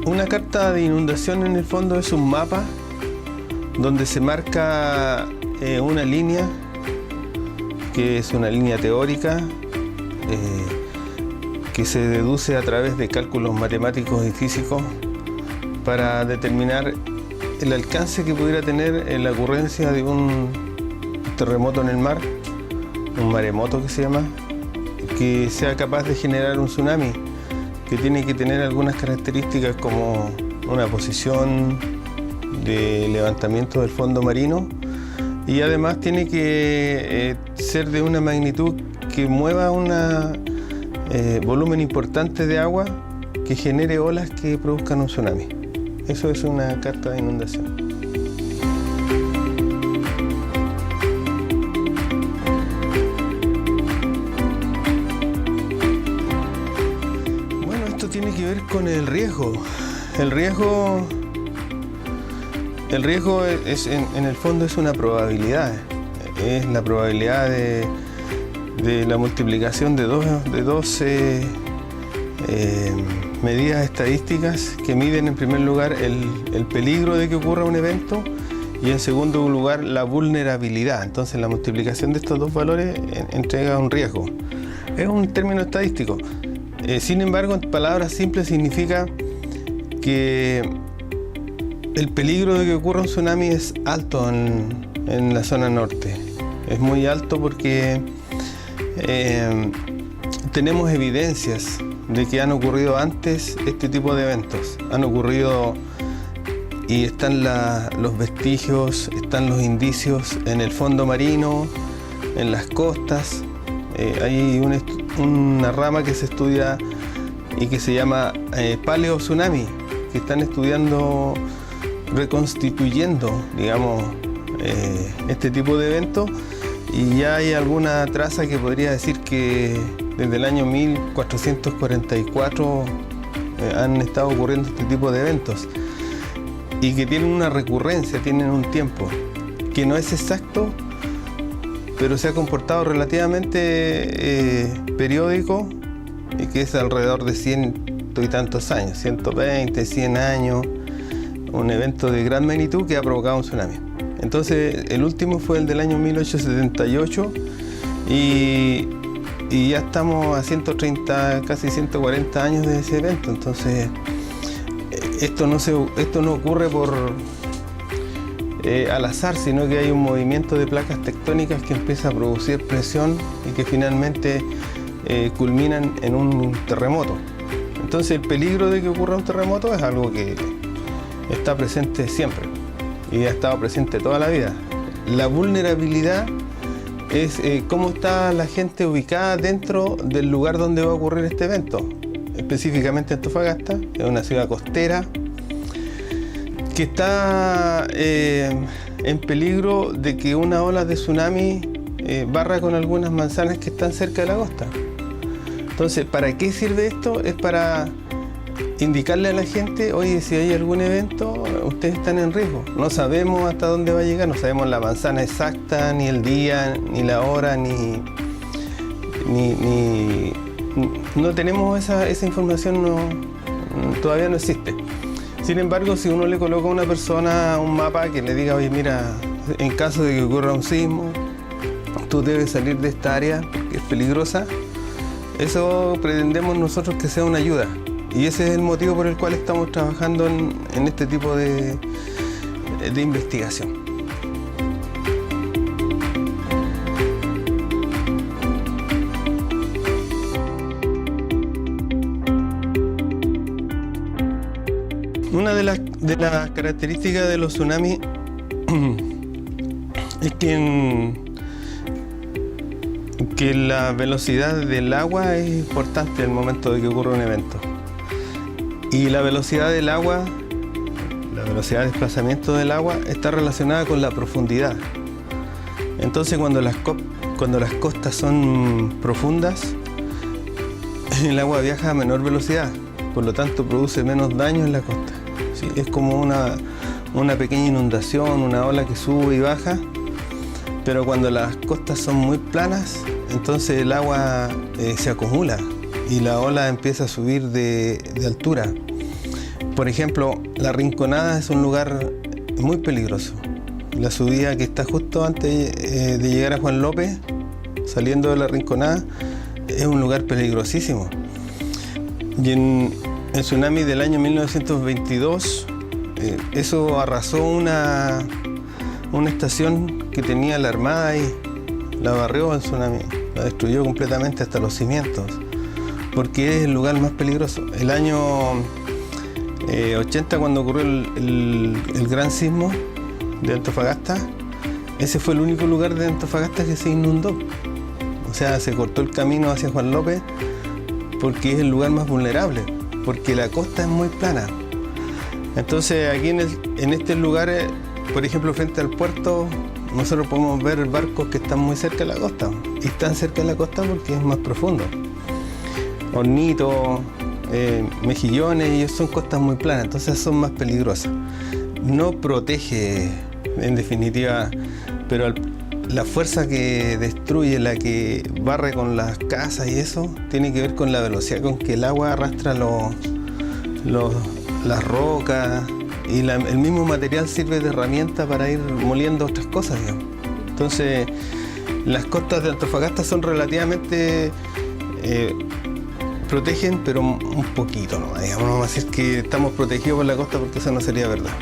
Una carta de inundación en el fondo es un mapa donde se marca una línea, que es una línea teórica, que se deduce a través de cálculos matemáticos y físicos para determinar el alcance que pudiera tener la ocurrencia de un terremoto en el mar, un maremoto que se llama, que sea capaz de generar un tsunami, que tiene que tener algunas características como una posición de levantamiento del fondo marino, y además tiene que ser de una magnitud que mueva un volumen importante de agua que genere olas que produzcan un tsunami. Eso es una carta de inundación. Bueno, esto tiene que ver con el riesgo. El riesgo es, en el fondo, es una probabilidad. Es la probabilidad de la multiplicación de dos medidas estadísticas que miden en primer lugar el peligro de que ocurra un evento y en segundo lugar la vulnerabilidad. Entonces la multiplicación de estos dos valores entrega un riesgo. Es un término estadístico. Sin embargo, en palabras simples significa que el peligro de que ocurra un tsunami es alto en la zona norte. Es muy alto porque tenemos evidencias de que han ocurrido antes este tipo de eventos. Han ocurrido y están los vestigios, están los indicios en el fondo marino, en las costas. Hay una rama que se estudia y que se llama paleotsunami, que están estudiando, reconstituyendo, digamos, este tipo de eventos, y ya hay alguna traza que podría decir que desde el año 1444 han estado ocurriendo este tipo de eventos y que tienen una recurrencia, tienen un tiempo que no es exacto, pero se ha comportado relativamente periódico y que es alrededor de 100 y tantos años, 120, 100 años, un evento de gran magnitud que ha provocado un tsunami. Entonces el último fue el del año 1878 y ya estamos a 130, casi 140 años de ese evento. Entonces esto no ocurre al azar, sino que hay un movimiento de placas tectónicas que empieza a producir presión y que finalmente culminan en un terremoto. Entonces el peligro de que ocurra un terremoto es algo que está presente siempre y ha estado presente toda la vida. La vulnerabilidad es cómo está la gente ubicada dentro del lugar donde va a ocurrir este evento. Específicamente Antofagasta, es una ciudad costera que está en peligro de que una ola de tsunami barra con algunas manzanas que están cerca de la costa. Entonces, ¿para qué sirve esto? Es para indicarle a la gente, oye, si hay algún evento, ustedes están en riesgo. No sabemos hasta dónde va a llegar, no sabemos la manzana exacta, ni el día, ni la hora, no tenemos esa información, todavía no existe. Sin embargo, si uno le coloca a una persona un mapa que le diga, oye, mira, en caso de que ocurra un sismo, tú debes salir de esta área porque es peligrosa, eso pretendemos nosotros que sea una ayuda. Y ese es el motivo por el cual estamos trabajando en este tipo de investigación. Una de las características de los tsunamis es que la velocidad del agua es importante en el momento de que ocurre un evento. Y la velocidad del agua, la velocidad de desplazamiento del agua está relacionada con la profundidad. Entonces cuando las costas son profundas, el agua viaja a menor velocidad, por lo tanto produce menos daño en la costa. ¿Sí? Es como una pequeña inundación, una ola que sube y baja, pero cuando las costas son muy planas, entonces el agua se acumula y la ola empieza a subir de altura. Por ejemplo, La Rinconada es un lugar muy peligroso. La subida que está justo antes de llegar a Juan López, saliendo de La Rinconada, es un lugar peligrosísimo. Y en el tsunami del año 1922, eso arrasó una estación que tenía la Armada ahí. La barrió el tsunami, la destruyó completamente hasta los cimientos, porque es el lugar más peligroso. El año 80, cuando ocurrió el gran sismo de Antofagasta, ese fue el único lugar de Antofagasta que se inundó. O sea, se cortó el camino hacia Juan López porque es el lugar más vulnerable, porque la costa es muy plana. Entonces aquí en estos lugares, por ejemplo, frente al puerto, nosotros podemos ver barcos que están muy cerca de la costa. Y están cerca de la costa porque es más profundo. Hornitos, mejillones, y son costas muy planas, entonces son más peligrosas. No protege, en definitiva, pero la fuerza que destruye, la que barre con las casas y eso, tiene que ver con la velocidad con que el agua arrastra las rocas, y el mismo material sirve de herramienta para ir moliendo otras cosas, digamos. Entonces, las costas de Antofagasta son relativamente protegen, pero un poquito, ¿no? Digamos, no vamos a decir que estamos protegidos por la costa porque eso no sería verdad.